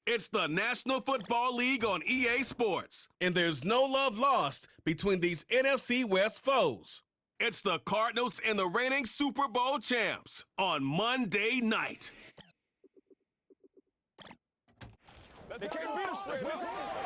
It's the National Football League on EA Sports, and there's no love lost between these NFC West foes. It's the Cardinals and the reigning Super Bowl champs on Monday night.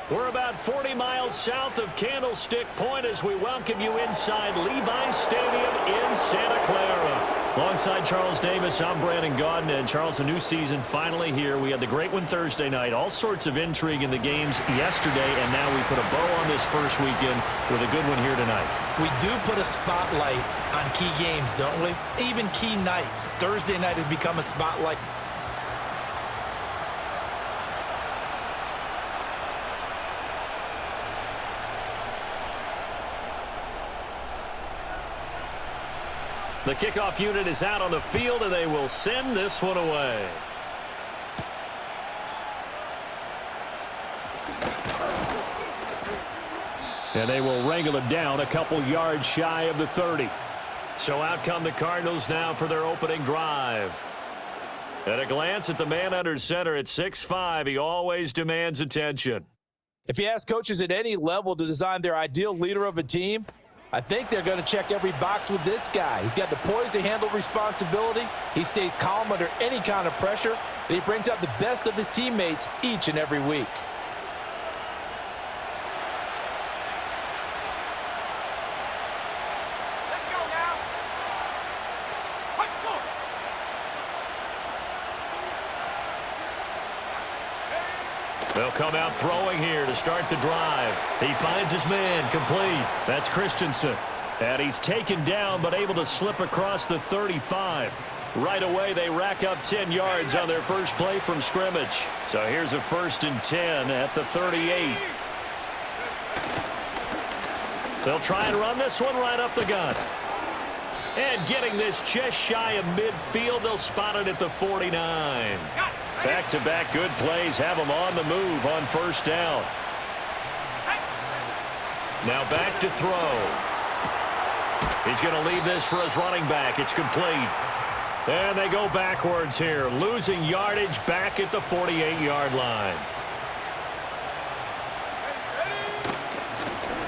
We're about 40 miles south of Candlestick Point as we welcome you inside Levi's Stadium in Santa Clara. Alongside Charles Davis, I'm Brandon Gaudin. And Charles, a new season finally here. We had the great one Thursday night. All sorts of intrigue in the games yesterday, and now we put a bow on this first weekend with a good one here tonight. We do put a spotlight on key games, don't we? Even key nights. Thursday night has become a spotlight. The kickoff unit is out on the field, and they will send this one away. And they will wrangle it down a couple yards shy of the 30. So out come the Cardinals now for their opening drive. At a glance at the man under center at 6'5", he always demands attention. If you ask coaches at any level to design their ideal leader of a team, I think they're going to check every box with this guy. He's got the poise to handle responsibility. He stays calm under any kind of pressure, and he brings out the best of his teammates each and every week. Let's go now. Let's go. They'll come out throwing here to start the drive. He finds his man, complete. That's Christensen. And he's taken down but able to slip across the 35. Right away, they rack up 10 yards on their first play from scrimmage. So here's a 1st and 10 at the 38. They'll try and run this one right up the gut. And getting this just shy of midfield, they'll spot it at the 49. Back-to-back good plays have him on the move on first down. Now back to throw. He's going to leave this for his running back. It's complete. And they go backwards here, losing yardage back at the 48-yard line.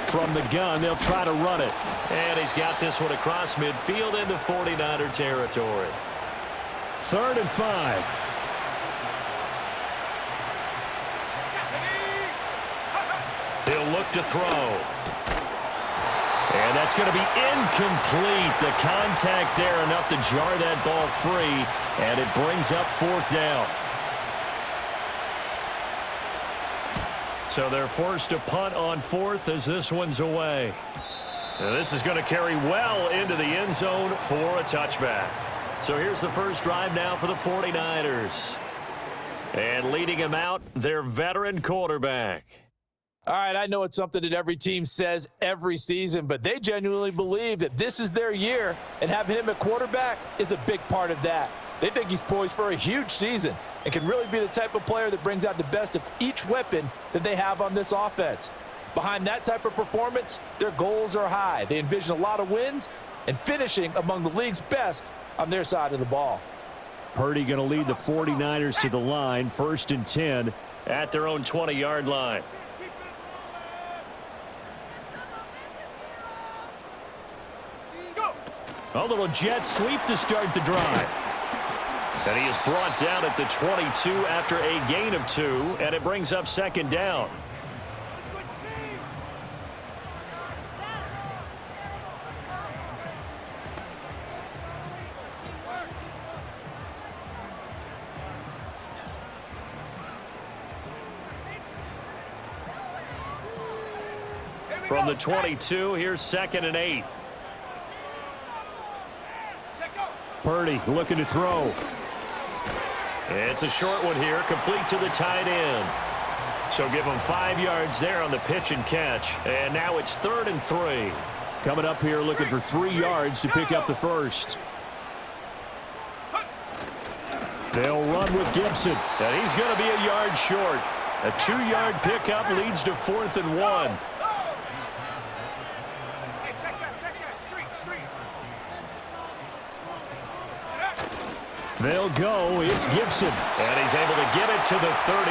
From the gun, they'll try to run it. And he's got this one across midfield into 49er territory. 3rd and 5. He'll look to throw. And that's going to be incomplete. The contact there enough to jar that ball free, and it brings up 4th down. So they're forced to punt on 4th as this one's away. Now this is going to carry well into the end zone for a touchback. So here's the first drive now for the 49ers. And leading him out, their veteran quarterback. All right, I know it's something that every team says every season, but they genuinely believe that this is their year, and having him at quarterback is a big part of that. They think he's poised for a huge season and can really be the type of player that brings out the best of each weapon that they have on this offense. Behind that type of performance, their goals are high. They envision a lot of wins and finishing among the league's best on their side of the ball. Purdy going to lead the 49ers to the line, 1st and 10 at their own 20-yard line. A little jet sweep to start the drive. And he is brought down at the 22 after a gain of 2, and it brings up 2nd down. From the 22, here's 2nd and 8. Purdy looking to throw. It's a short one here, complete to the tight end. So give him 5 yards there on the pitch and catch. And now it's 3rd and 3. Coming up here looking for 3 yards to pick up the first. They'll run with Gibson. And he's going to be a yard short. A 2-yard pickup leads to 4th and 1. They'll go. It's Gibson. And he's able to get it to the 33.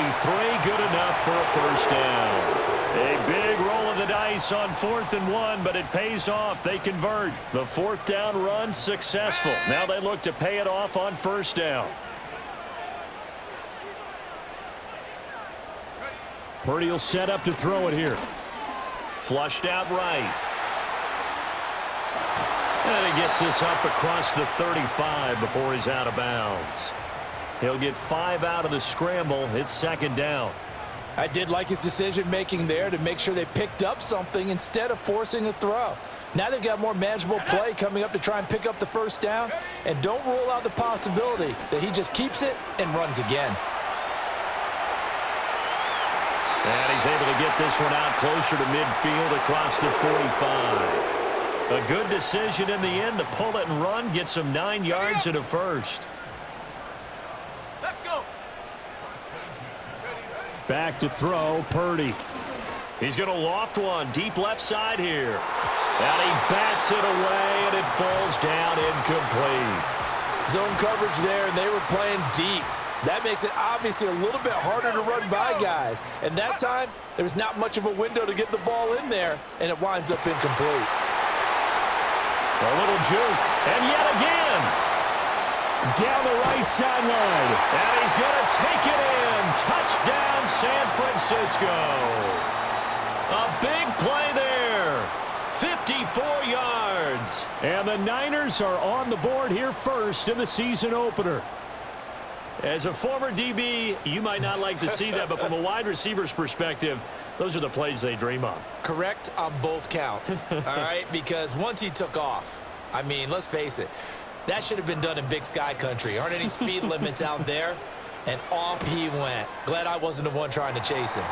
Good enough for a first down. A big roll of the dice on 4th and 1, but it pays off. They convert. The 4th down run successful. Now they look to pay it off on 1st down. Purdy will set up to throw it here. Flushed out right. And he gets this up across the 35 before he's out of bounds. He'll get 5 out of the scramble. It's 2nd down. I did like his decision-making there to make sure they picked up something instead of forcing a throw. Now they've got more manageable play coming up to try and pick up the first down, and don't rule out the possibility that he just keeps it and runs again. And he's able to get this one out closer to midfield across the 45. A good decision in the end to pull it and run, gets him 9 yards and a first. Let's go. Back to throw, Purdy. He's going to loft one deep left side here. And he bats it away, and it falls down incomplete. Zone coverage there, and they were playing deep. That makes it obviously a little bit harder to run by guys. And that time, there was not much of a window to get the ball in there, and it winds up incomplete. A little juke, and yet again. Down the right sideline. And he's going to take it in. Touchdown, San Francisco. A big play there. 54 yards. And the Niners are on the board here first in the season opener. As a former DB, you might not like to see that, but from a wide receiver's perspective, those are the plays they dream of. Correct on both counts, all right? Because once he took off, I mean, let's face it, that should have been done in Big Sky country. Aren't any speed limits out there? And off he went. Glad I wasn't the one trying to chase him.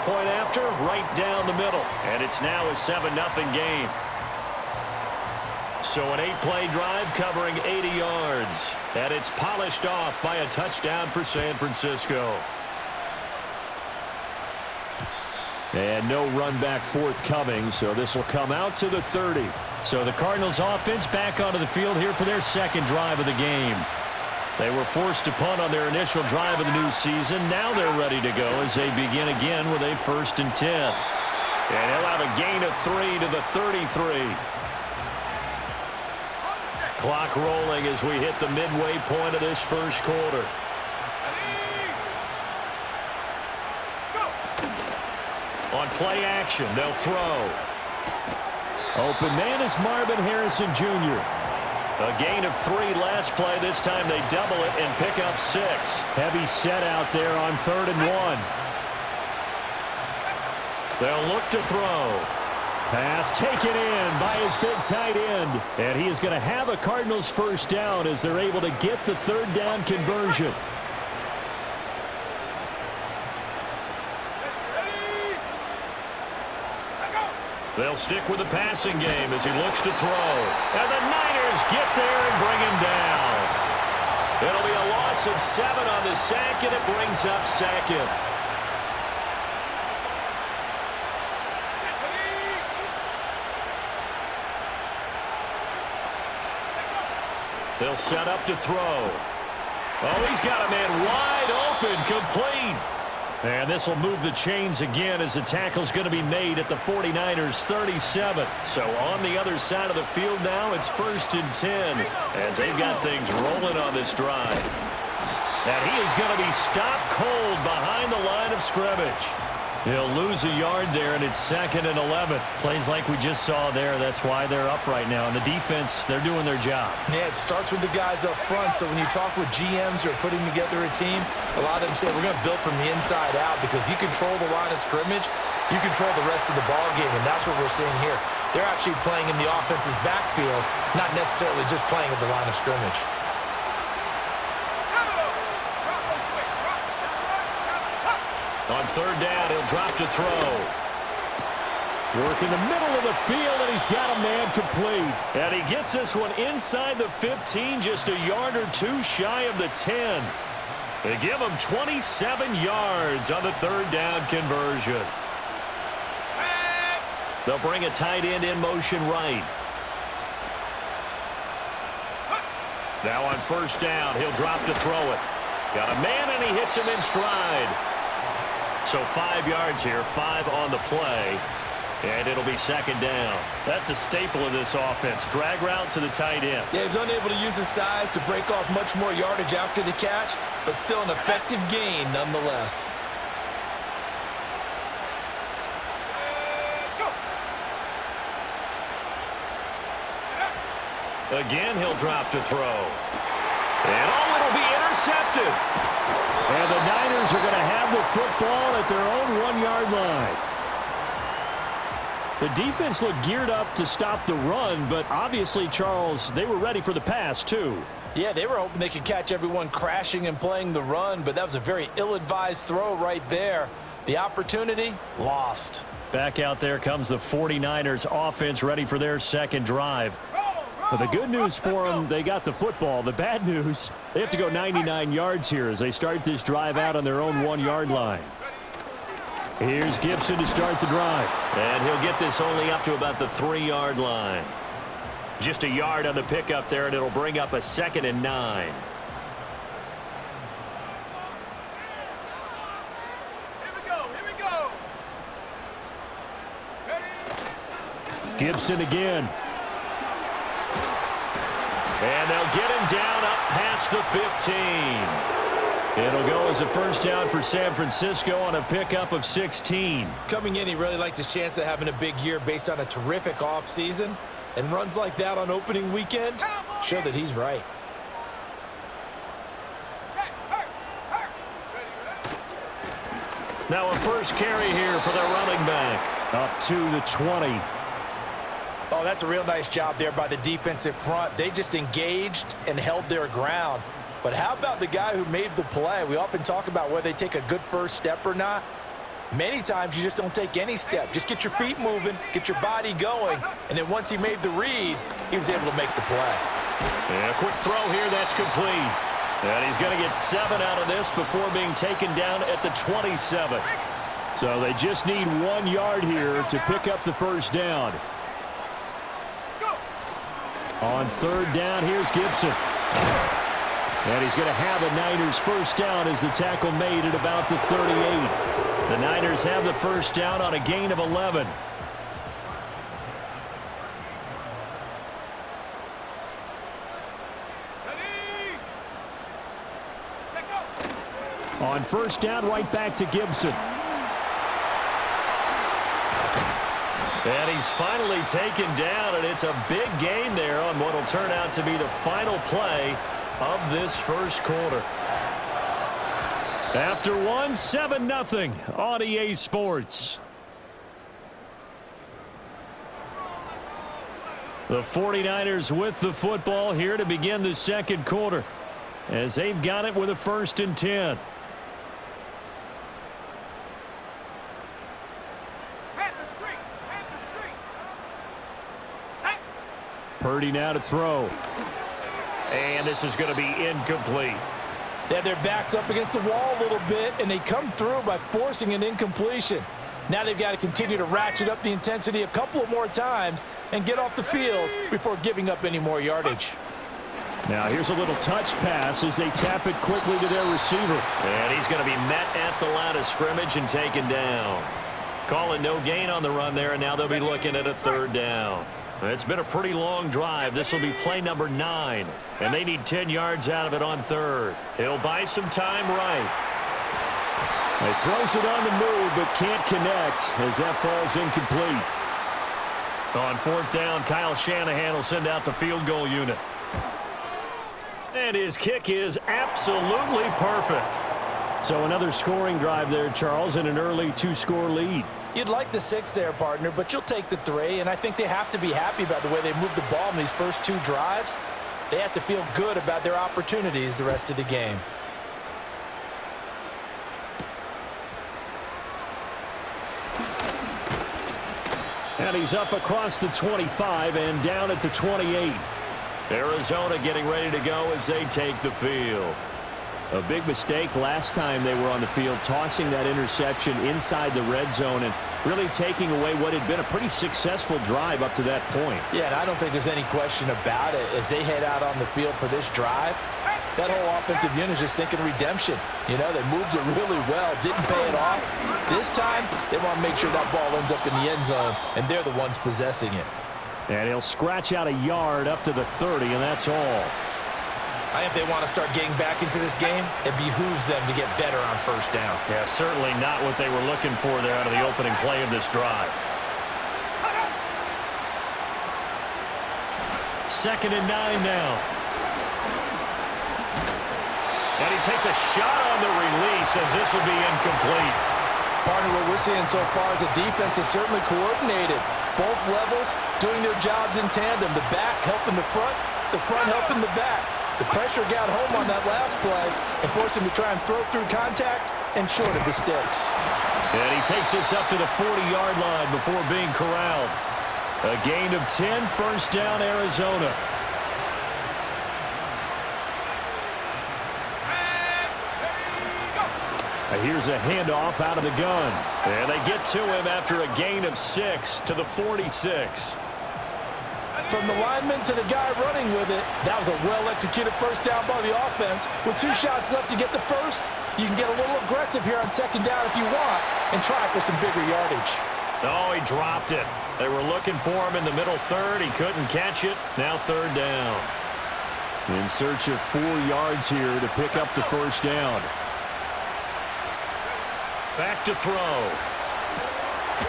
Point after, right down the middle. And it's now a 7-0 game. So an 8-play drive covering 80 yards. And it's polished off by a touchdown for San Francisco. And no run back forthcoming, so this will come out to the 30. So the Cardinals offense back onto the field here for their second drive of the game. They were forced to punt on their initial drive of the new season. Now they're ready to go as they begin again with a 1st and 10. And he'll have a gain of 3 to the 33. Clock rolling as we hit the midway point of this first quarter. On play action, they'll throw. Open man is Marvin Harrison Jr. A gain of 3 last play. This time they double it and pick up 6. Heavy set out there on 3rd and 1. They'll look to throw. Pass taken in by his big tight end. And he is going to have a Cardinals first down as they're able to get the 3rd down conversion. They'll stick with the passing game as he looks to throw. And the Niners get there and bring him down. It'll be a loss of 7 on the sack, and it brings up 2nd. They'll set up to throw. Oh, he's got a man wide open, complete. And this will move the chains again as the tackle's going to be made at the 49ers 37. So on the other side of the field now, it's 1st and 10 as they've got things rolling on this drive. And he is going to be stopped cold behind the line of scrimmage. He'll lose a yard there, and it's 2nd and 11. Plays like we just saw there. That's why they're up right now. And the defense, they're doing their job. Yeah, it starts with the guys up front. So when you talk with GMs who are putting together a team, a lot of them say we're going to build from the inside out, because if you control the line of scrimmage, you control the rest of the ball game, and that's what we're seeing here. They're actually playing in the offense's backfield, not necessarily just playing at the line of scrimmage. On 3rd down, he'll drop to throw. Work in the middle of the field, and he's got a man complete. And he gets this one inside the 15, just a yard or 2 shy of the 10. They give him 27 yards on the 3rd down conversion. They'll bring a tight end in motion right. Now on first down, he'll drop to throw it. Got a man, and he hits him in stride. So 5 yards here, 5 on the play, and it'll be second down. That's a staple of this offense. Drag route to the tight end. Yeah, he was unable to use his size to break off much more yardage after the catch, but still an effective gain nonetheless. Again, he'll drop to throw. And it'll be intercepted. And the Niners are going to have the football at their own 1-yard line. The defense looked geared up to stop the run, but obviously, Charles, they were ready for the pass, too. Yeah, they were hoping they could catch everyone crashing and playing the run, but that was a very ill-advised throw right there. The opportunity, lost. Back out there comes the 49ers offense ready for their second drive. But the good news for them, they got the football. The bad news, they have to go 99 yards here as they start this drive out on their own 1-yard line. Here's Gibson to start the drive. And he'll get this only up to about the 3-yard line. Just a yard on the pickup there, and it'll bring up a 2nd and 9. Here we go. Ready? Gibson again. And they'll get him down up past the 15. It'll go as a first down for San Francisco on a pickup of 16. Coming in, he really liked his chance of having a big year based on a terrific offseason. And runs like that on opening weekend show that he's right. Now a first carry here for their running back. Up to the 20. Oh, that's a real nice job there by the defensive front. They just engaged and held their ground. But how about the guy who made the play? We often talk about whether they take a good first step or not. Many times you just don't take any step. Just get your feet moving, get your body going, and then once he made the read, he was able to make the play. And a quick throw here, that's complete. And he's going to get 7 out of this before being taken down at the 27. So they just need 1 yard here to pick up the first down. On third down, here's Gibson. And he's going to have a Niners first down as the tackle made at about the 38. The Niners have the first down on a gain of 11. Ready? Check out. On first down, right back to Gibson. And he's finally taken down, and it's a big gain there on what will turn out to be the final play of this first quarter. After one, 7-0 on EA Sports. The 49ers with the football here to begin the second quarter as they've got it with a 1st and 10. Purdy now to throw. And this is going to be incomplete. They had their backs up against the wall a little bit, and they come through by forcing an incompletion. Now they've got to continue to ratchet up the intensity a couple of more times and get off the field before giving up any more yardage. Now here's a little touch pass as they tap it quickly to their receiver. And he's going to be met at the line of scrimmage and taken down. Calling no gain on the run there, and now they'll be looking at a 3rd down. It's been a pretty long drive. This will be play number 9, and they need 10 yards out of it on 3rd. He'll buy some time right. He throws it on the move, but can't connect as that falls incomplete. On 4th down, Kyle Shanahan will send out the field goal unit. And his kick is absolutely perfect. So another scoring drive there, Charles, and an early 2-score lead. You'd like the 6 there, partner, but you'll take the 3, and I think they have to be happy about the way they moved the ball in these first 2 drives. They have to feel good about their opportunities the rest of the game. And he's up across the 25 and down at the 28. Arizona getting ready to go as they take the field. A big mistake last time they were on the field, tossing that interception inside the red zone and really taking away what had been a pretty successful drive up to that point. Yeah, and I don't think there's any question about it. As they head out on the field for this drive, that whole offensive unit is just thinking redemption. You know, they moved it really well, didn't pay it off. This time, they want to make sure that ball ends up in the end zone, and they're the ones possessing it. And he'll scratch out a yard up to the 30, and that's all. I think if they want to start getting back into this game, it behooves them to get better on first down. Yeah, certainly not what they were looking for there out of the opening play of this drive. 2nd and 9 now. And he takes a shot on the release as this will be incomplete. Partner, what we're seeing so far is a defense that's certainly coordinated. Both levels doing their jobs in tandem. The back helping the front helping the back. The pressure got home on that last play and forced him to try and throw through contact and short of the sticks. And he takes us up to the 40-yard line before being corralled. A gain of 10, first down, Arizona. Here's a handoff out of the gun. And they get to him after a gain of 6 to the 46. From the lineman to the guy running with it, that was a well-executed first down by the offense. With 2 shots left to get the first, you can get a little aggressive here on 2nd down if you want and try for some bigger yardage. Oh, he dropped it. They were looking for him in the middle third. He couldn't catch it. Now 3rd down. In search of 4 yards here to pick up the first down. Back to throw.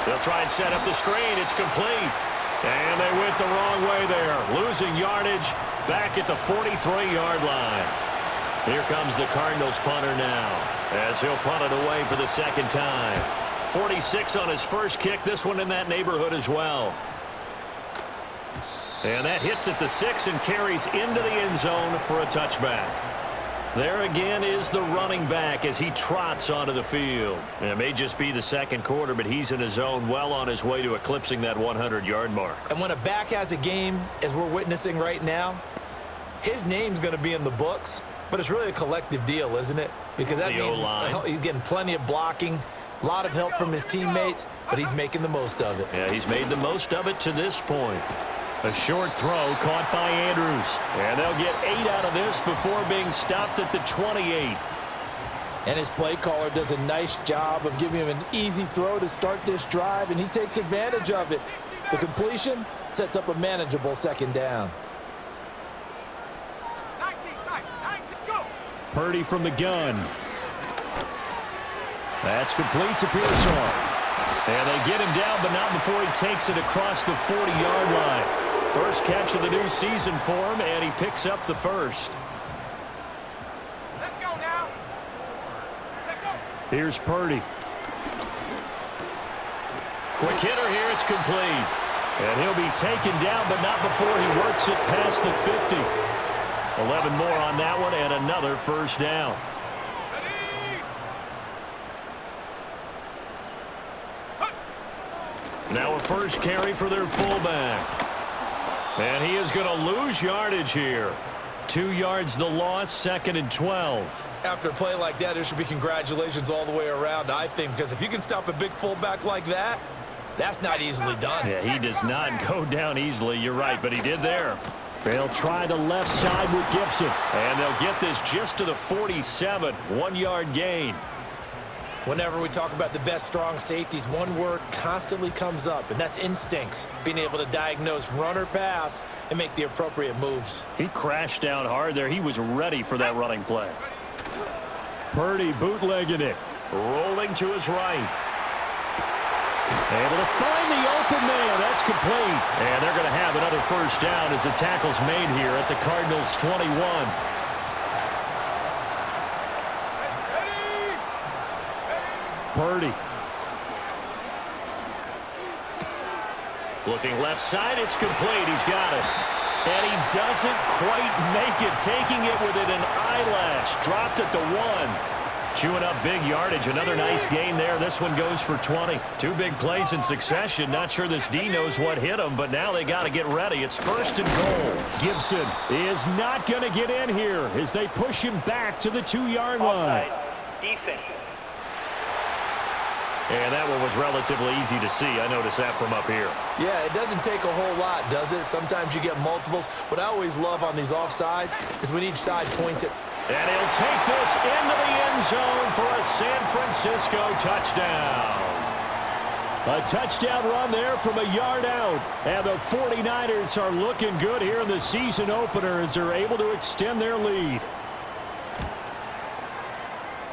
They'll try and set up the screen. It's complete. And they went the wrong way there. Losing yardage back at the 43-yard line. Here comes the Cardinals punter now as he'll punt it away for the 2nd time. 46 on his first kick. This one in that neighborhood as well. And that hits at the 6 and carries into the end zone for a touchback. There again is the running back as he trots onto the field. It may just be the 2nd quarter, but he's in his zone well on his way to eclipsing that 100-yard mark. And when a back has a game, as we're witnessing right now, his name's going to be in the books, but it's really a collective deal, isn't it? Because that means he's getting plenty of blocking, a lot of help from his teammates, but he's making the most of it. Yeah, he's made the most of it to this point. A short throw caught by Andrews. And they'll get 8 out of this before being stopped at the 28. And his play caller does a nice job of giving him an easy throw to start this drive, and he takes advantage of it. The completion sets up a manageable 2nd down. 19, go! Purdy from the gun. That's complete to Pearsall. And they get him down, but not before he takes it across the 40-yard line. First catch of the new season for him, and he picks up the first. Let's go now. Let's go. Here's Purdy. Quick hitter here, it's complete. And he'll be taken down, but not before he works it past the 50. 11 more on that one, and another first down. Now a first carry for their fullback. And he is going to lose yardage here. 2 yards the loss, 2nd and 12. After a play like that, there should be congratulations all the way around, I think, because if you can stop a big fullback like that, that's not easily done. Yeah, he does not go down easily, you're right, but he did there. They'll try the left side with Gibson. And they'll get this just to the 47, 1-yard gain. Whenever we talk about the best strong safeties, one word constantly comes up, and that's instincts. Being able to diagnose run or pass and make the appropriate moves. He crashed down hard there. He was ready for that running play. Purdy bootlegging it. Rolling to his right. Able to find the open man. That's complete. And they're going to have another first down as the tackle's made here at the Cardinals' 21. Purdy. Looking left side, it's complete. He's got it. And he doesn't quite make it, taking it within an eyelash. Dropped at the 1. Chewing up big yardage. Another nice gain there. This one goes for 20. 2 big plays in succession. Not sure this D knows what hit him, but now they got to get ready. It's 1st and goal. Gibson is not going to get in here as they push him back to the 2-yard line. Defense. And that one was relatively easy to see. I noticed that from up here. Yeah, it doesn't take a whole lot, does it? Sometimes you get multiples. What I always love on these offsides is when each side points it. And he'll take this into the end zone for a San Francisco touchdown. A touchdown run there from a yard out. And the 49ers are looking good here in the season opener as they're able to extend their lead.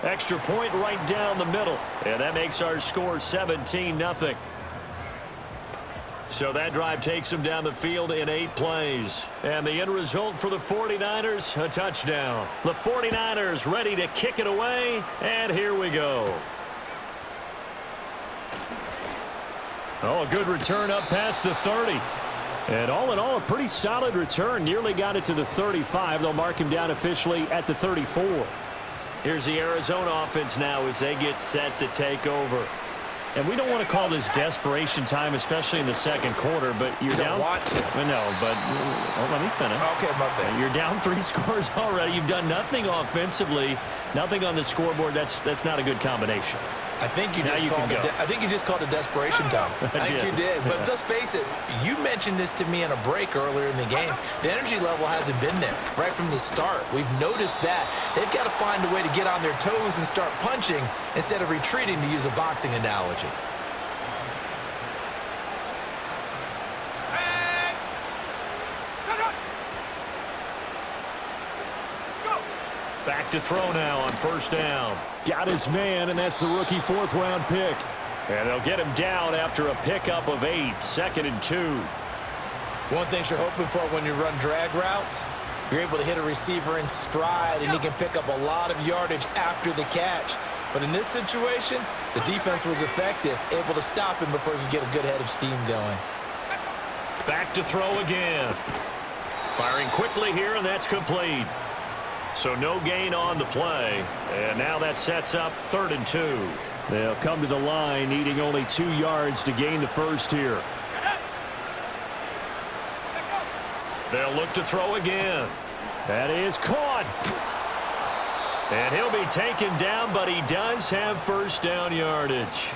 Extra point right down the middle. And that makes our score 17-0. So that drive takes them down the field in 8 plays. And the end result for the 49ers, a touchdown. The 49ers ready to kick it away. And here we go. Oh, a good return up past the 30. And all in all, a pretty solid return. Nearly got it to the 35. They'll mark him down officially at the 34. Here's the Arizona offense now as they get set to take over. And we don't want to call this desperation time, especially in the second quarter, but you're down. You don't want to. No, but let me finish. Okay, my bad. You're down 3 scores already. You've done nothing offensively, nothing on the scoreboard. That's not a good combination. I think you just called it desperation time. I think you did. But let's face it, you mentioned this to me in a break earlier in the game. The energy level hasn't been there right from the start. We've noticed that. They've got to find a way to get on their toes and start punching instead of retreating, to use a boxing analogy. Back to throw now on 1st down. Got his man, and that's the rookie 4th-round pick. And they'll get him down after a pickup of 8, 2nd and 2. One thing you're hoping for when you run drag routes, you're able to hit a receiver in stride, and he can pick up a lot of yardage after the catch. But in this situation, the defense was effective, able to stop him before he could get a good head of steam going. Back to throw again. Firing quickly here, and that's complete. So no gain on the play, and now that sets up 3rd and 2. They'll come to the line, needing only 2 yards to gain the first here. They'll look to throw again. That is caught. And he'll be taken down, but he does have 1st down yardage.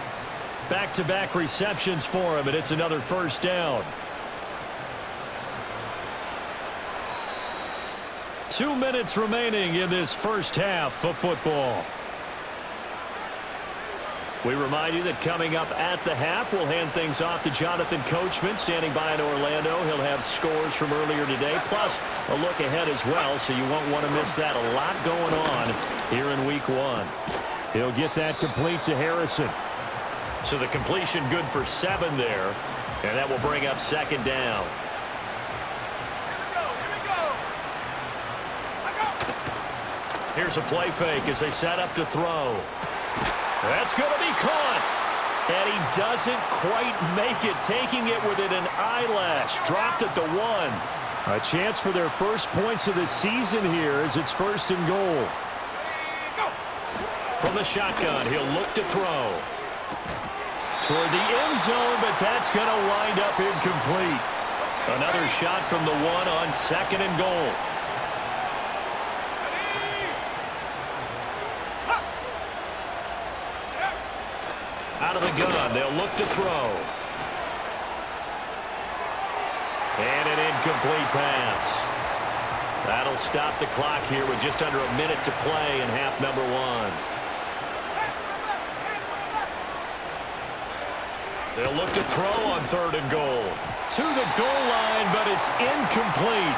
Back-to-back receptions for him, and it's another 1st down. 2 minutes remaining in this first half of football. We remind you that coming up at the half, we'll hand things off to Jonathan Coachman, standing by in Orlando. He'll have scores from earlier today, plus a look ahead as well, so you won't want to miss that. A lot going on here in Week 1. He'll get that complete to Harrison. So the completion good for 7 there, and that will bring up 2nd down. Here's a play fake as they set up to throw. That's going to be caught. And he doesn't quite make it, taking it within an eyelash. Dropped at the 1. A chance for their first points of the season here as it's 1st and goal. From the shotgun, he'll look to throw. Toward the end zone, but that's going to wind up incomplete. Another shot from the 1 on 2nd and goal. Out of the gun, they'll look to throw. And an incomplete pass. That'll stop the clock here with just under a minute to play in half number 1. They'll look to throw on 3rd and goal. To the goal line, but it's incomplete.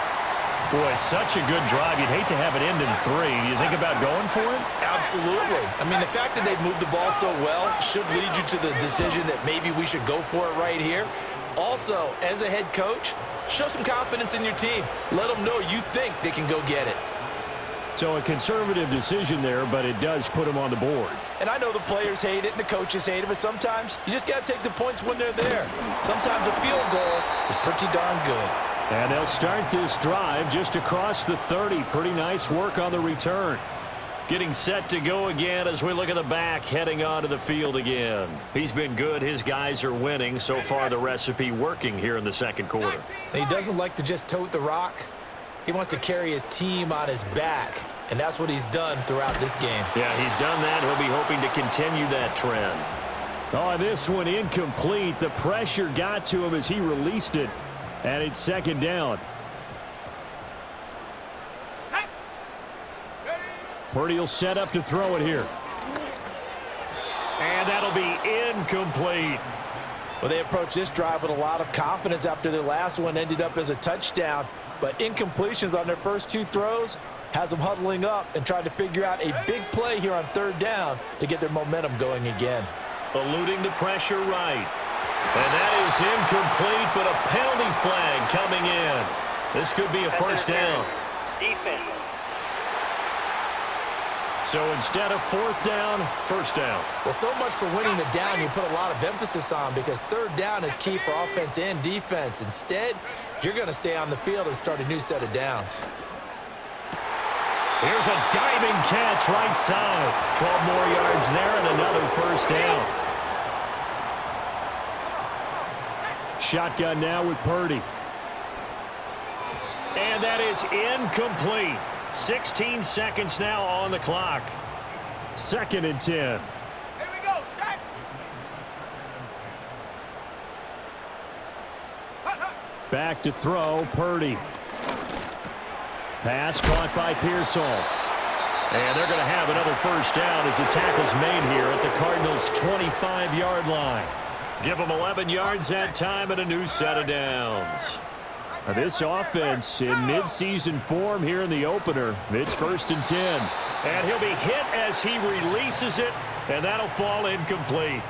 Boy, such a good drive. You'd hate to have it end in 3. Do you think about going for it? Absolutely. I mean, the fact that they've moved the ball so well should lead you to the decision that maybe we should go for it right here. Also, as a head coach, show some confidence in your team. Let them know you think they can go get it. So a conservative decision there, but it does put them on the board. And I know the players hate it and the coaches hate it, but sometimes you just got to take the points when they're there. Sometimes a field goal is pretty darn good. And they'll start this drive just across the 30. Pretty nice work on the return. Getting set to go again as we look at the back, heading onto the field again. He's been good. His guys are winning. So far, the recipe working here in the second quarter. He doesn't like to just tote the rock. He wants to carry his team on his back, and that's what he's done throughout this game. Yeah, he's done that. He'll be hoping to continue that trend. Oh, this one incomplete. The pressure got to him as he released it, and it's second down. Purdy will set up to throw it here. And that'll be incomplete. Well, they approached this drive with a lot of confidence after their last one ended up as a touchdown. But incompletions on their first two throws has them huddling up and trying to figure out a big play here on third down to get their momentum going again. Eluding the pressure right. And that is incomplete, but a penalty flag coming in. This could be a first down. Defense. So instead of fourth down, first down. Well, so much for winning the down you put a lot of emphasis on because third down is key for offense and defense. Instead, you're going to stay on the field and start a new set of downs. Here's a diving catch right side. 12 more yards there and another first down. Shotgun now with Purdy. And that is incomplete. 16 seconds now on the clock. Second and 10. Here we go, set. Back to throw, Purdy. Pass caught by Pearsall. And they're going to have another first down as the tackle's made here at the Cardinals' 25-yard line. Give them 11 yards that time and a new set of downs. Now this offense in midseason form here in the opener. It's first and 10. And he'll be hit as he releases it, and that'll fall incomplete.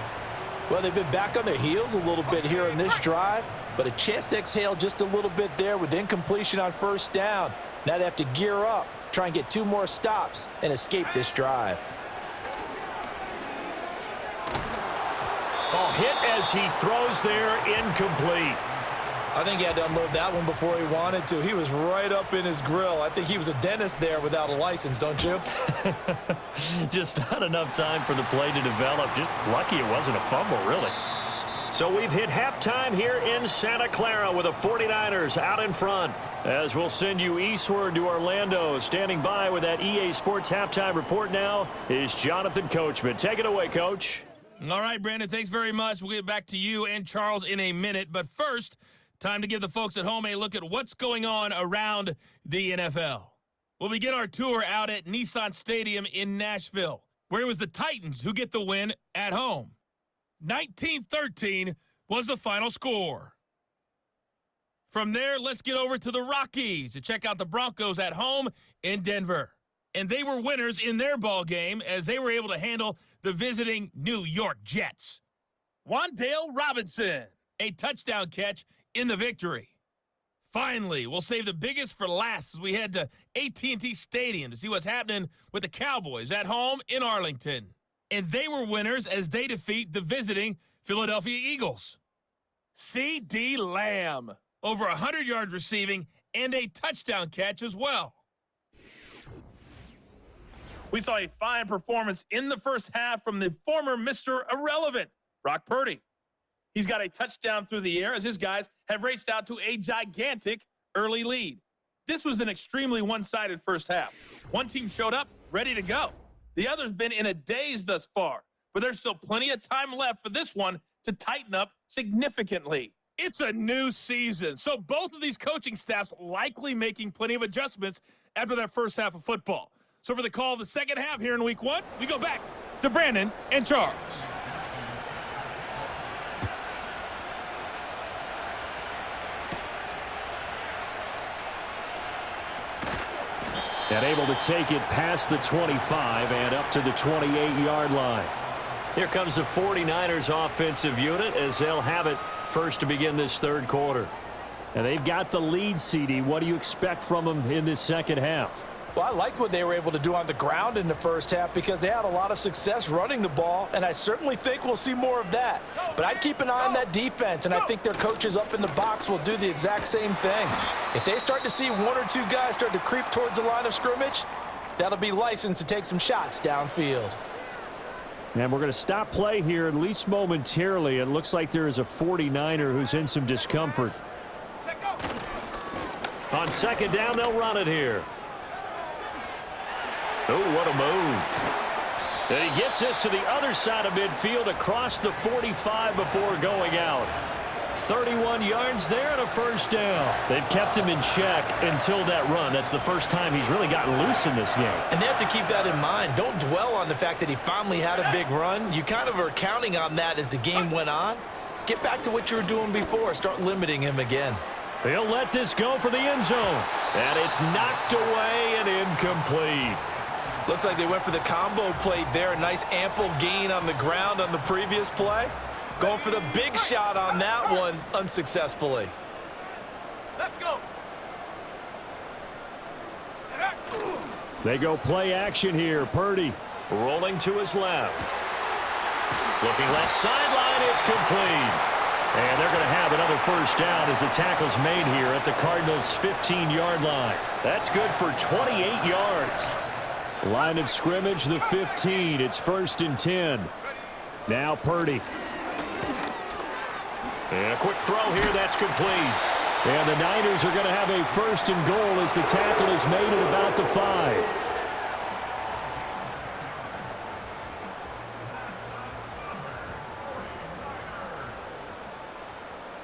Well, they've been back on their heels a little bit here in this drive, but a chance to exhale just a little bit there with incompletion on first down. Now they have to gear up, try and get 2 more stops, and escape this drive. Oh, hit as he throws there, incomplete. I think he had to unload that one before he wanted to. He was right up in his grill. I think he was a dentist there without a license, don't you? Just not enough time for the play to develop. Just lucky it wasn't a fumble, really. So we've hit halftime here in Santa Clara with the 49ers out in front. As we'll send you eastward to Orlando. Standing by with that EA Sports halftime report now is Jonathan Coachman. Take it away, Coach. All right, Brandon, thanks very much. We'll get back to you and Charles in a minute. But first, time to give the folks at home a look at what's going on around the NFL. We'll begin our tour out at Nissan Stadium in Nashville, where it was the Titans who get the win at home. 19-13 was the final score. From there, let's get over to the Rockies to check out the Broncos at home in Denver. And they were winners in their ball game as they were able to handle the visiting New York Jets. Wan'Dale Robinson, a touchdown catch in the victory. Finally, we'll save the biggest for last as we head to AT&T Stadium to see what's happening with the Cowboys at home in Arlington. And they were winners as they defeat the visiting Philadelphia Eagles. C.D. Lamb, over 100 yards receiving and a touchdown catch as well. We saw a fine performance in the first half from the former Mr. Irrelevant, Brock Purdy. He's got a touchdown through the air as his guys have raced out to a gigantic early lead. This was an extremely one-sided first half. One team showed up ready to go. The other's been in a daze thus far, but there's still plenty of time left for this one to tighten up significantly. It's a new season, so both of these coaching staffs likely making plenty of adjustments after that first half of football. So for the call of the second half here in week 1, we go back to Brandon and Charles. And able to take it past the 25 and up to the 28-yard line. Here comes the 49ers offensive unit as they'll have it first to begin this third quarter. And they've got the lead, CD. What do you expect from them in this second half? Well, I like what they were able to do on the ground in the first half because they had a lot of success running the ball, and I certainly think we'll see more of that. But I'd keep an eye on that defense, and I think their coaches up in the box will do the exact same thing. If they start to see 1 or 2 guys start to creep towards the line of scrimmage, that'll be licensed to take some shots downfield. And we're going to stop play here, at least momentarily. It looks like there is a 49er who's in some discomfort. On second down, they'll run it here. Oh, what a move. And he gets this to the other side of midfield across the 45 before going out. 31 yards there and a first down. They've kept him in check until that run. That's the first time he's really gotten loose in this game. And they have to keep that in mind. Don't dwell on the fact that he finally had a big run. You kind of are counting on that as the game went on. Get back to what you were doing before. Start limiting him again. They'll let this go for the end zone. And it's knocked away and incomplete. Looks like they went for the combo plate there. A nice ample gain on the ground on the previous play. Going for the big shot on that one unsuccessfully. Let's go. They go play action here. Purdy rolling to his left. Looking left sideline. It's complete. And they're going to have another first down as the tackle's made here at the Cardinals' 15-yard line. That's good for 28 yards. Line of scrimmage, the 15. It's 1st and 10. Now Purdy. And a quick throw here, that's complete. And the Niners are going to have a 1st and goal as the tackle is made at about the 5.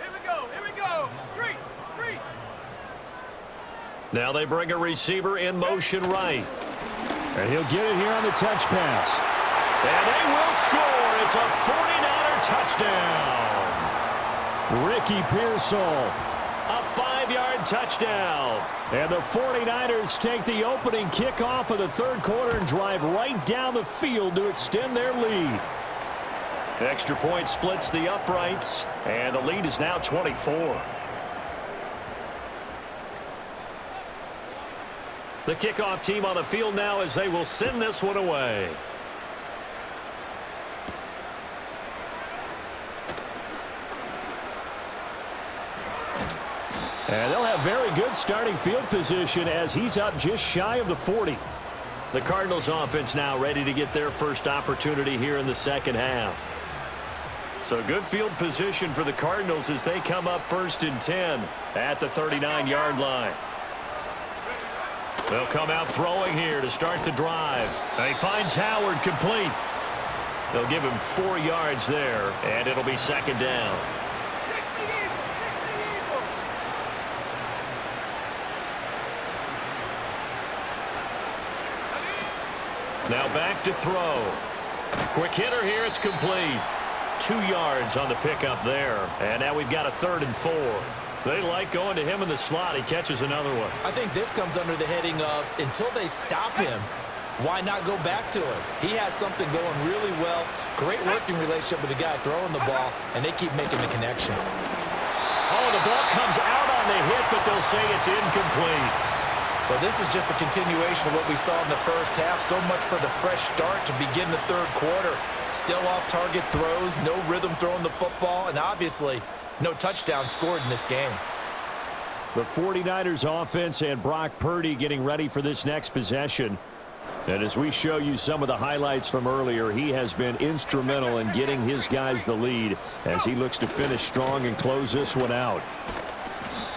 Here we go. Street. Now they bring a receiver in motion right. And he'll get it here on the touch pass. And they will score. It's a 49er touchdown. Ricky Pearsall, a 5-yard touchdown. And the 49ers take the opening kickoff of the third quarter and drive right down the field to extend their lead. Extra point splits the uprights, and the lead is now 24. The kickoff team on the field now as they will send this one away. And they'll have very good starting field position as he's up just shy of the 40. The Cardinals offense now ready to get their first opportunity here in the second half. So good field position for the Cardinals as they come up 1st and 10 at the 39-yard line. They'll come out throwing here to start the drive. And he finds Howard complete. They'll give him 4 yards there, and it'll be 2nd down. Now back to throw. Quick hitter here, it's complete. 2 yards on the pickup there. And now we've got a 3rd and 4. They like going to him in the slot. He catches another one. I think this comes under the heading of until they stop him, why not go back to him? He has something going really well. Great working relationship with the guy throwing the ball, and they keep making the connection. Oh, the ball comes out on the hit, but they'll say it's incomplete. Well, this is just a continuation of what we saw in the first half. So much for the fresh start to begin the third quarter. Still off-target throws, no rhythm throwing the football, and obviously no touchdown scored in this game. The 49ers offense and Brock Purdy getting ready for this next possession. And as we show you some of the highlights from earlier, he has been instrumental in getting his guys the lead as he looks to finish strong and close this one out.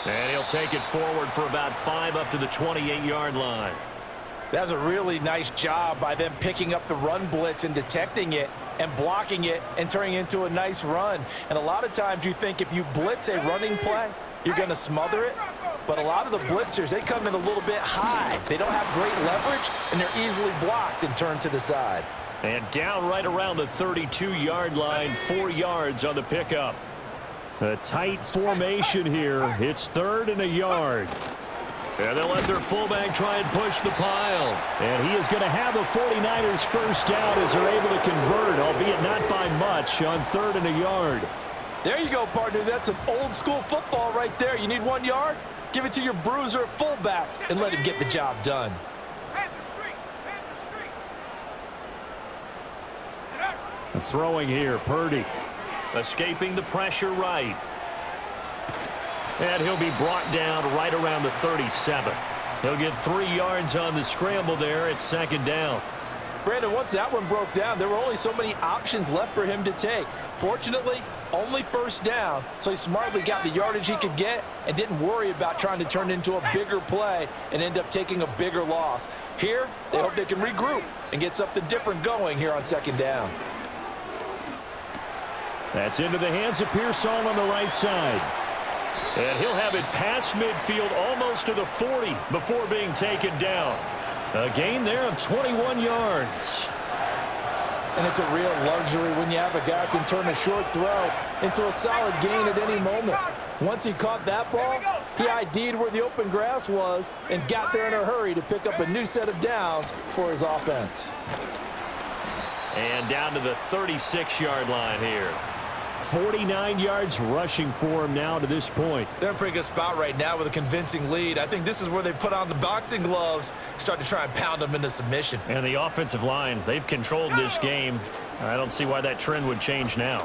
And he'll take it forward for about 5 up to the 28-yard line. That's a really nice job by them picking up the run blitz and detecting it and blocking it and turning it into a nice run. And a lot of times you think if you blitz a running play, you're going to smother it. But a lot of the blitzers, they come in a little bit high. They don't have great leverage, and they're easily blocked and turned to the side. And down right around the 32-yard line, 4 yards on the pickup. A tight formation here. It's 3rd and a yard. And they'll let their fullback try and push the pile. And he is going to have a 49ers first down as they're able to convert, albeit not by much, on 3rd and a yard. There you go, partner. That's some old-school football right there. You need 1 yard? Give it to your bruiser at fullback and let him get the job done. Throwing here, Purdy. Escaping the pressure right. And he'll be brought down right around the 37. He'll get 3 yards on the scramble there at second down. Brandon, once that one broke down, there were only so many options left for him to take. Fortunately, only first down, so he smartly got the yardage he could get and didn't worry about trying to turn it into a bigger play and end up taking a bigger loss. Here, they hope they can regroup and get something different going here on second down. That's into the hands of Pearsall on the right side. And he'll have it past midfield almost to the 40 before being taken down. A gain there of 21 yards. And it's a real luxury when you have a guy who can turn a short throw into a solid gain at any moment. Once he caught that ball, he ID'd where the open grass was and got there in a hurry to pick up a new set of downs for his offense. And down to the 36-yard line here. 49 yards rushing for him now to this point. They're in a pretty good spot right now with a convincing lead. I think this is where they put on the boxing gloves, start to try and pound them into submission. And the offensive line, they've controlled this game. I don't see why that trend would change now.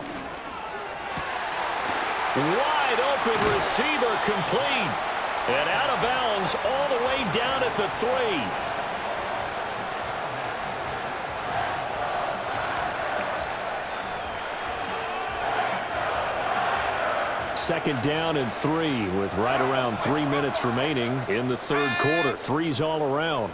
Wide open receiver complete. And out of bounds all the way down at the 3. Second down and 3 with right around 3 minutes remaining in the third quarter. 3's all around.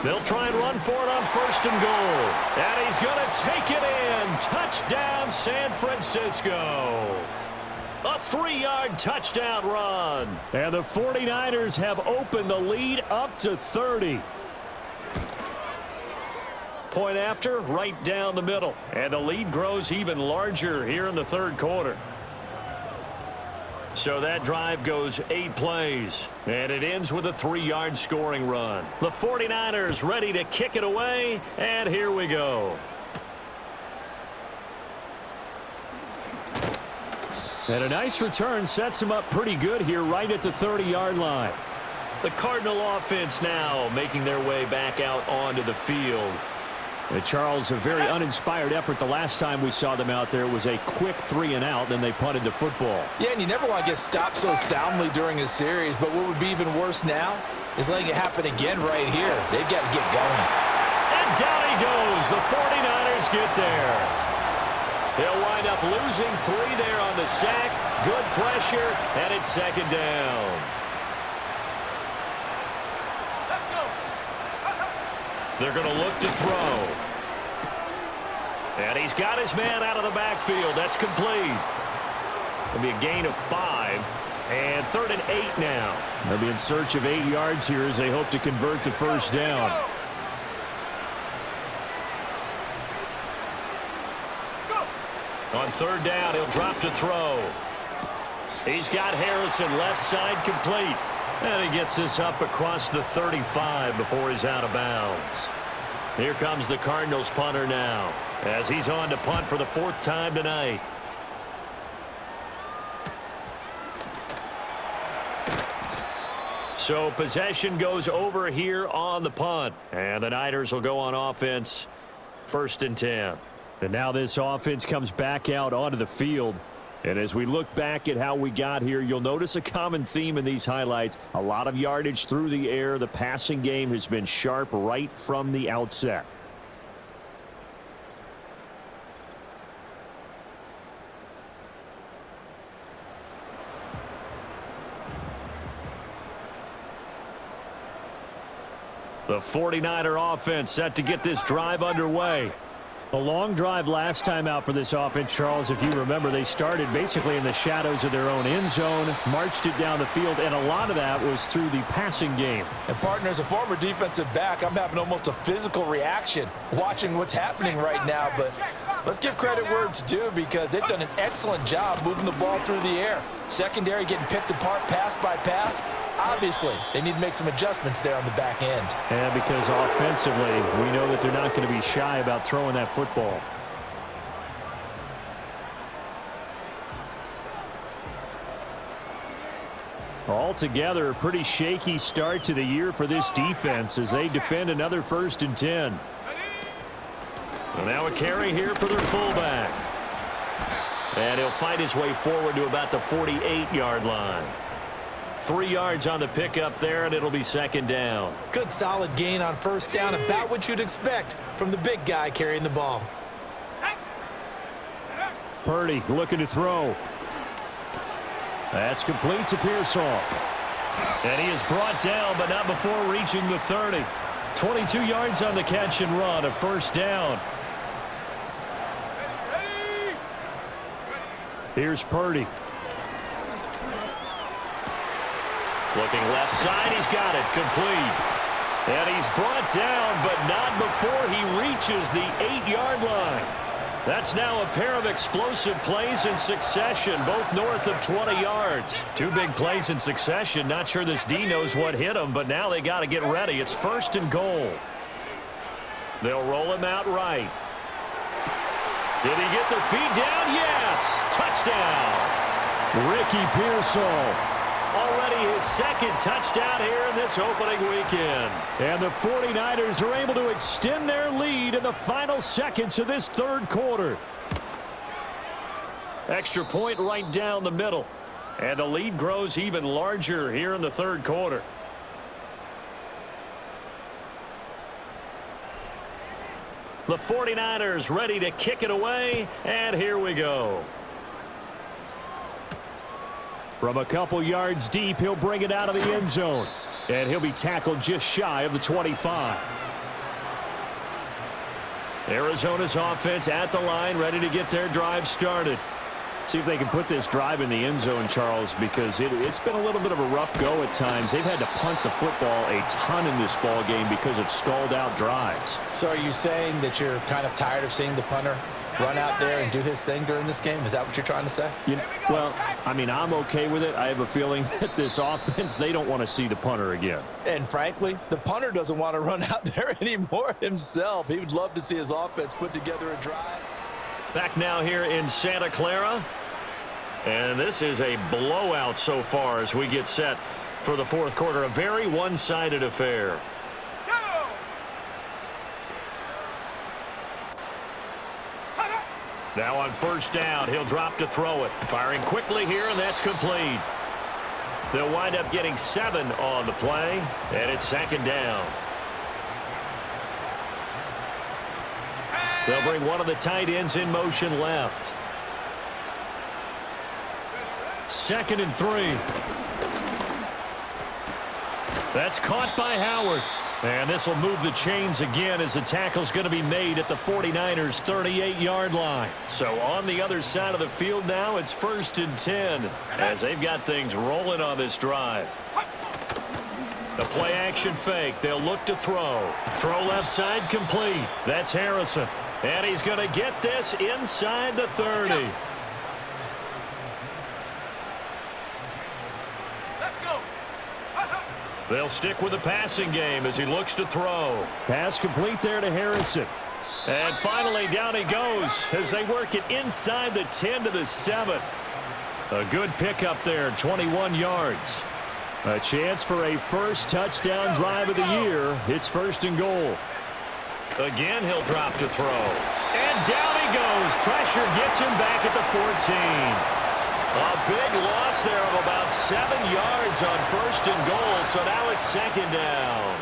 They'll try and run for it on first and goal. And he's going to take it in. Touchdown, San Francisco. A 3-yard touchdown run. And the 49ers have opened the lead up to 30. Point after, right down the middle. And the lead grows even larger here in the third quarter. So that drive goes 8 plays. And it ends with a 3-yard scoring run. The 49ers ready to kick it away. And here we go. And a nice return sets him up pretty good here right at the 30-yard line. The Cardinal offense now making their way back out onto the field. Charles, a very uninspired effort the last time we saw them out there. Was a quick 3 and out, then they punted the football. Yeah, and you never want to get stopped so soundly during a series, but what would be even worse now is letting it happen again right here. They've got to get going. And down he goes. The 49ers get there. They'll wind up losing 3 there on the sack. Good pressure, and it's second down. They're going to look to throw. And he's got his man out of the backfield. That's complete. It'll be a gain of 5. And 3rd and 8 now. They'll be in search of 8 yards here as they hope to convert the first down. On 3rd down, he'll drop to throw. He's got Harrison left side complete. And he gets this up across the 35 before he's out of bounds. Here comes the Cardinals punter now as he's on to punt for the 4th time tonight. So possession goes over here on the punt. And the Niners will go on offense 1st and 10. And now this offense comes back out onto the field. And as we look back at how we got here, you'll notice a common theme in these highlights. A lot of yardage through the air. The passing game has been sharp right from the outset. The 49er offense set to get this drive underway. A long drive last time out for this offense, Charles. If you remember, they started basically in the shadows of their own end zone, marched it down the field, and a lot of that was through the passing game. And, partner, as a former defensive back, I'm having almost a physical reaction watching what's happening right now. But let's give credit where it's due because they've done an excellent job moving the ball through the air. Secondary getting picked apart pass by pass. Obviously, they need to make some adjustments there on the back end. And because offensively, we know that they're not going to be shy about throwing that football. Altogether, a pretty shaky start to the year for this defense as they defend another 1st and 10. And now a carry here for their fullback. And he'll fight his way forward to about the 48-yard line. 3 yards on the pickup there, and it'll be second down. Good solid gain on first down, about what you'd expect from the big guy carrying the ball. Purdy looking to throw. That's complete to Pearsall. And he is brought down, but not before reaching the 30. 22 yards on the catch and run, a first down. Here's Purdy. Looking left side, he's got it, complete. And he's brought down, but not before he reaches the 8-yard line. That's now a pair of explosive plays in succession, both north of 20 yards. 2 big plays in succession. Not sure this D knows what hit him, but now they got to get ready. It's first and goal. They'll roll him out right. Did he get the feed down? Yes! Touchdown! Ricky Pearsall. Already his second touchdown here in this opening weekend. And the 49ers are able to extend their lead in the final seconds of this third quarter. Extra point right down the middle. And the lead grows even larger here in the third quarter. The 49ers ready to kick it away, and here we go. From a couple yards deep, he'll bring it out of the end zone. And he'll be tackled just shy of the 25. Arizona's offense at the line, ready to get their drive started. See if they can put this drive in the end zone, Charles, because it's been a little bit of a rough go at times. They've had to punt the football a ton in this ball game because of stalled-out drives. So are you saying that you're kind of tired of seeing the punter run out there and do his thing during this game? Is that what you're trying to say? Well, I mean, I'm okay with it. I have a feeling that this offense, they don't want to see the punter again. And frankly, the punter doesn't want to run out there anymore himself. He would love to see his offense put together a drive. Back now here in Santa Clara. And this is a blowout so far as we get set for the fourth quarter. A very one-sided affair. Now on first down, he'll drop to throw it. Firing quickly here, and that's complete. They'll wind up getting 7 on the play, and it's second down. They'll bring one of the tight ends in motion left. 2nd and 3. That's caught by Howard. And this will move the chains again as the tackle's going to be made at the 49ers' 38-yard line. So on the other side of the field now, it's 1st and 10 as they've got things rolling on this drive. The play action fake. They'll look to throw. Throw left side complete. That's Harrison. And he's going to get this inside the 30. They'll stick with the passing game as he looks to throw. Pass complete there to Harrison. And finally down he goes as they work it inside the 10 to the 7. A good pickup there, 21 yards. A chance for a first touchdown drive of the year. It's 1st and goal. Again, he'll drop to throw. And down he goes. Pressure gets him back at the 14. A big loss there of about 7 yards on 1st and goal, so now it's 2nd down.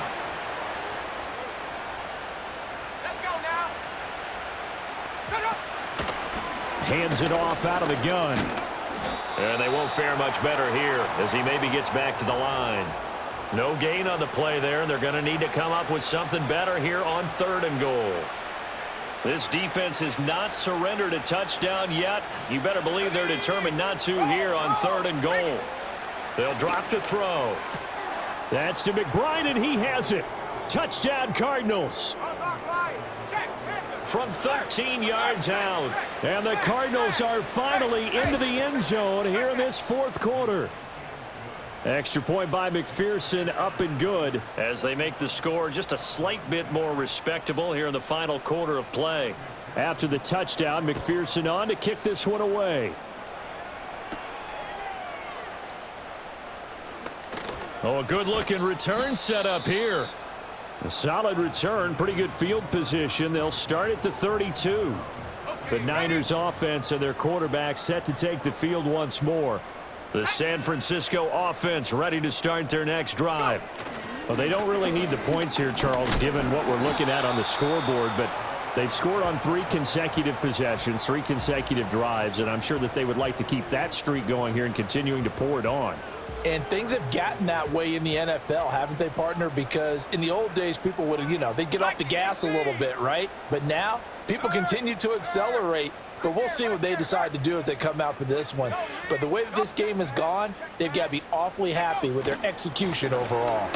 Let's go now. Shut up. Hands it off out of the gun. And they won't fare much better here as he maybe gets back to the line. No gain on the play there, and they're going to need to come up with something better here on 3rd and goal. This defense has not surrendered a touchdown yet. You better believe they're determined not to here on 3rd and goal. They'll drop to throw. That's to McBride, and he has it. Touchdown, Cardinals. From 13 yards out. And the Cardinals are finally into the end zone here in this fourth quarter. Extra point by McPherson, up and good as they make the score just a slight bit more respectable here in the final quarter of play. After the touchdown, McPherson on to kick this one away. Oh, a good-looking return set up here. A solid return, pretty good field position. They'll start at the 32. The Niners offense and their quarterback set to take the field once more. The San Francisco offense ready to start their next drive. Well, they don't really need the points here, Charles, given what we're looking at on the scoreboard, but they've scored on 3 consecutive possessions, 3 consecutive drives, and I'm sure that they would like to keep that streak going here and continuing to pour it on. And things have gotten that way in the NFL, haven't they, partner? Because in the old days, people would have, they'd get off the gas a little bit, right? But now, people continue to accelerate. But we'll see what they decide to do as they come out for this one. But the way that this game has gone, they've got to be awfully happy with their execution overall.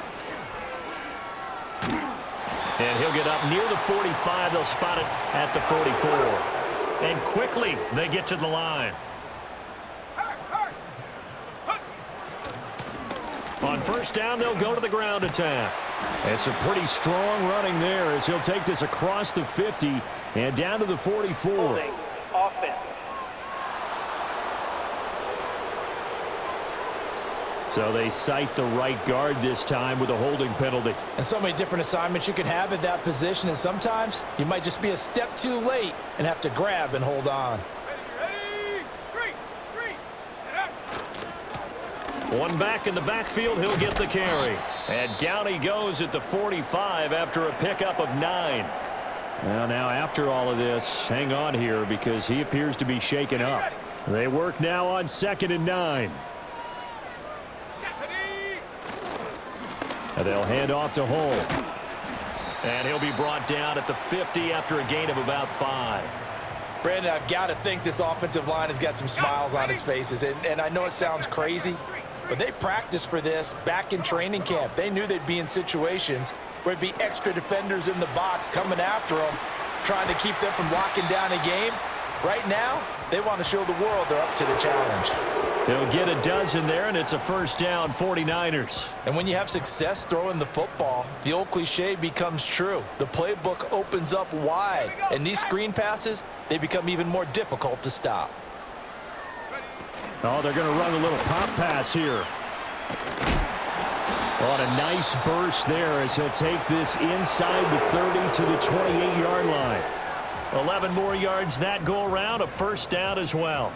And he'll get up near the 45. They'll spot it at the 44. And quickly, they get to the line. On first down, they'll go to the ground attack. It's a pretty strong running there as he'll take this across the 50 and down to the 44. Holding offense. So they cite the right guard this time with a holding penalty. And so many different assignments you can have at that position, and sometimes you might just be a step too late and have to grab and hold on. One back in the backfield, he'll get the carry. And down he goes at the 45 after a pickup of 9. Well, now after all of this, hang on here because he appears to be shaken up. They work now on 2nd and 9. And they'll hand off to Hull. And he'll be brought down at the 50 after a gain of about 5. Brandon, I've got to think this offensive line has got some smiles on its faces. And I know it sounds crazy, but they practiced for this back in training camp. They knew they'd be in situations where there'd be extra defenders in the box coming after them, trying to keep them from locking down a game. Right now, they want to show the world they're up to the challenge. They'll get a dozen there, and it's a first down, 49ers. And when you have success throwing the football, the old cliche becomes true. The playbook opens up wide, and these screen passes, they become even more difficult to stop. Oh, they're going to run a little pop pass here. On a nice burst there as he'll take this inside the 30 to the 28-yard line. 11 more yards that go around, a first down as well.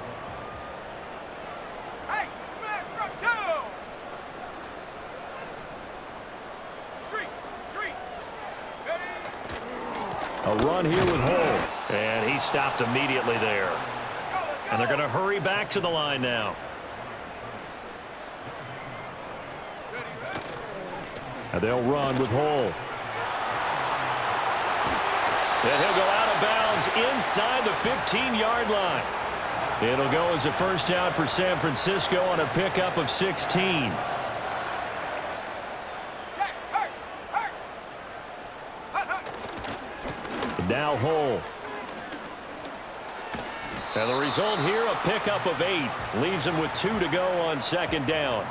Hey, smash, front, go! Street, ready? A run here with Hull. And he stopped immediately there. And they're going to hurry back to the line now. And they'll run with Hull. And he'll go out of bounds inside the 15-yard line. It'll go as a first down for San Francisco on a pickup of 16. Now Hull. And the result here, a pickup of 8. Leaves him with 2 to go on 2nd down.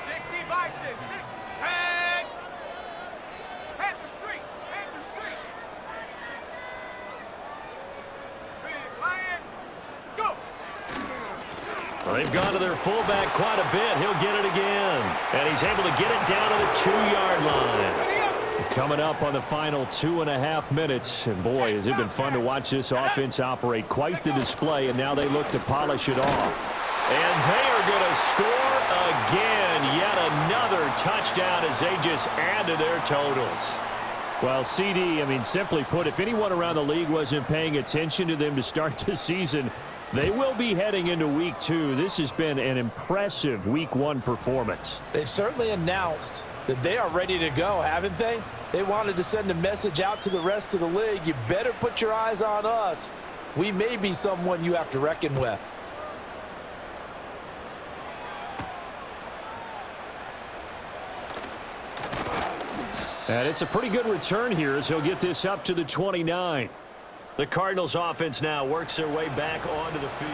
60 by 6, 6, tag. Panther Street, Big Lion, go. Well, they've gone to their fullback quite a bit. He'll get it again. And he's able to get it down to the 2-yard line. Coming up on the final 2.5 minutes. And boy, has it been fun to watch this offense operate. Quite the display, and now they look to polish it off. And they are going to score again. Yet another touchdown as they just add to their totals. Well, CD, I mean, simply put, if anyone around the league wasn't paying attention to them to start the season, they will be heading into Week 2. This has been an impressive Week 1 performance. They've certainly announced that they are ready to go, haven't they? They wanted to send a message out to the rest of the league. You better put your eyes on us. We may be someone you have to reckon with. And it's a pretty good return here as he'll get this up to the 29. The Cardinals offense now works their way back onto the field.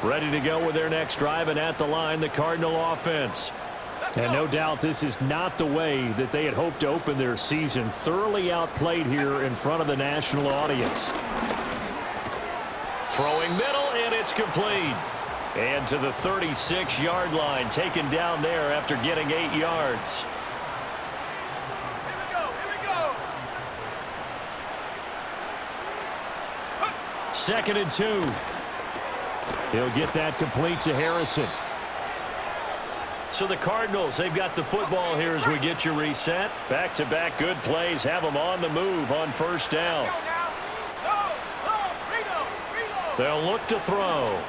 Ready to go with their next drive, and at the line, the Cardinal offense. And no doubt this is not the way that they had hoped to open their season. Thoroughly outplayed here in front of the national audience. Throwing middle, and it's complete. And to the 36-yard line, taken down there after getting 8 yards. Here we go. 2nd and 2. He'll get that complete to Harrison. So the Cardinals, they've got the football here as we get you reset. Back-to-back good plays have them on the move on first down. They'll look to throw.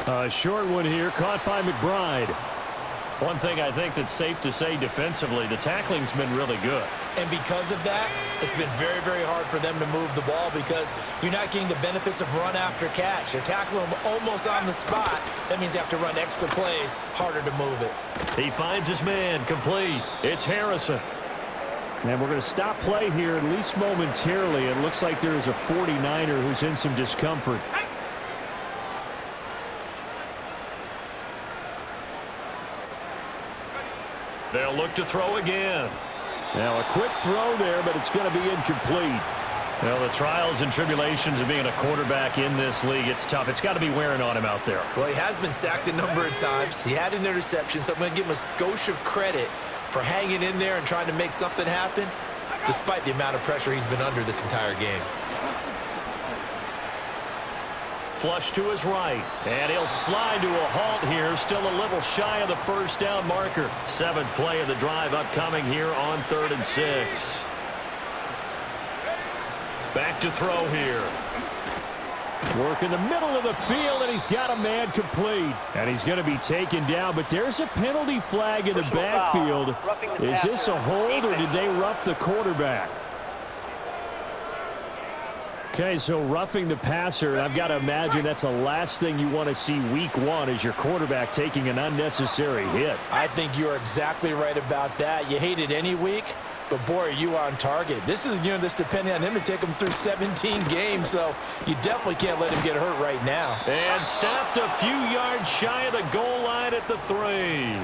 A short one here, caught by McBride. One thing I think that's safe to say defensively, the tackling's been really good. And because of that, it's been very, very hard for them to move the ball because you're not getting the benefits of run after catch. They're tackling them almost on the spot. That means you have to run extra plays, harder to move it. He finds his man, complete. It's Harrison. And we're going to stop play here, at least momentarily. It looks like there is a 49er who's in some discomfort. They'll look to throw again. Now a quick throw there, but it's going to be incomplete. Well, the trials and tribulations of being a quarterback in this league, it's tough. It's got to be wearing on him out there. Well, he has been sacked a number of times. He had an interception, so I'm going to give him a skosh of credit for hanging in there and trying to make something happen, despite the amount of pressure he's been under this entire game. Flush to his right, and he'll slide to a halt here, still a little shy of the first down marker. 7th play of the drive upcoming here on 3rd and 6. Back to throw here. Work in the middle of the field, and he's got a man complete. And he's going to be taken down, but there's a penalty flag in the backfield. Is this a hold, or did they rough the quarterback? Okay, so roughing the passer, I've got to imagine that's the last thing you want to see week 1 is your quarterback taking an unnecessary hit. I think you're exactly right about that. You hate it any week, but boy, are you on target. This is, this depending on him to take him through 17 games, so you definitely can't let him get hurt right now. And stopped a few yards shy of the goal line at the 3.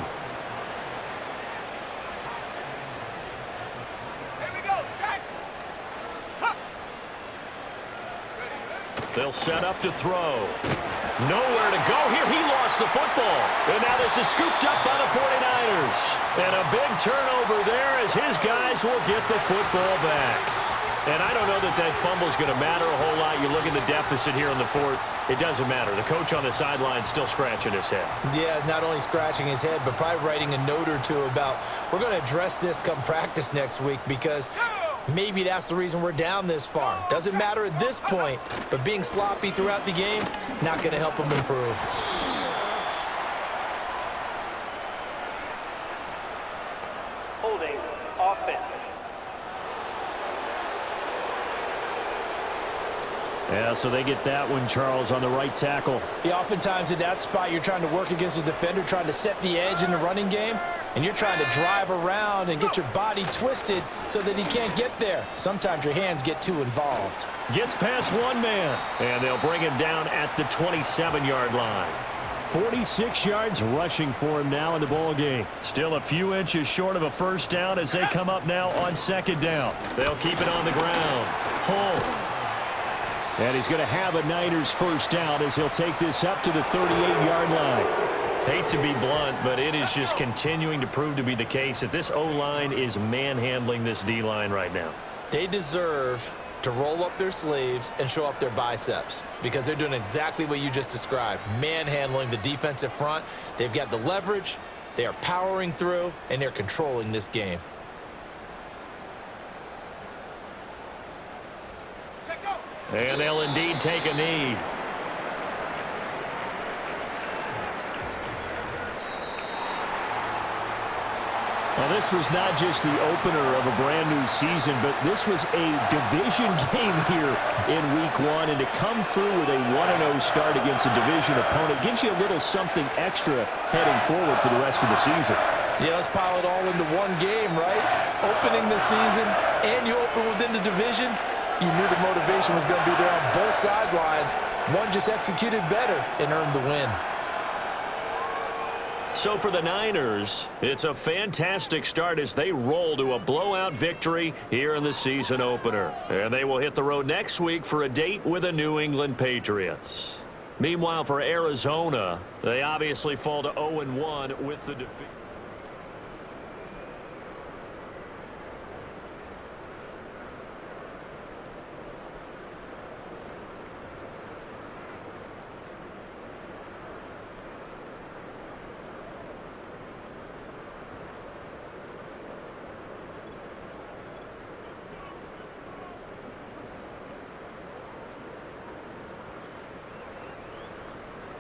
They'll set up to throw. Nowhere to go here. He lost the football. And now this is scooped up by the 49ers. And a big turnover there as his guys will get the football back. And I don't know that that fumble is going to matter a whole lot. You look at the deficit here in the 4th. It doesn't matter. The coach on the sideline still scratching his head. Yeah, not only scratching his head, but probably writing a note or two about we're going to address this come practice next week because maybe that's the reason we're down this far. Doesn't matter at this point, but being sloppy throughout the game, not going to help him improve. Holding offense. Yeah, so they get that one, Charles, on the right tackle. Yeah, oftentimes in that spot, you're trying to work against a defender, trying to set the edge in the running game, and you're trying to drive around and get your body twisted so that he can't get there. Sometimes your hands get too involved. Gets past one man, and they'll bring him down at the 27-yard line. 46 yards rushing for him now in the ball game. Still a few inches short of a first down as they come up now on 2nd down. They'll keep it on the ground. Home. And he's going to have a Niners first down as he'll take this up to the 38-yard line. Hate to be blunt, but it is just continuing to prove to be the case that this O-line is manhandling this D-line right now. They deserve to roll up their sleeves and show up their biceps because they're doing exactly what you just described, manhandling the defensive front. They've got the leverage, they are powering through, and they're controlling this game. And they'll indeed take a knee. Well, this was not just the opener of a brand new season, but this was a division game here in week 1. And to come through with a 1-0 start against a division opponent gives you a little something extra heading forward for the rest of the season. Yeah, let's pile it all into one game, right? Opening the season, and you open within the division. You knew the motivation was going to be there on both sidelines. One just executed better and earned the win. So for the Niners, it's a fantastic start as they roll to a blowout victory here in the season opener. And they will hit the road next week for a date with the New England Patriots. Meanwhile, for Arizona, they obviously fall to 0-1 with the defeat.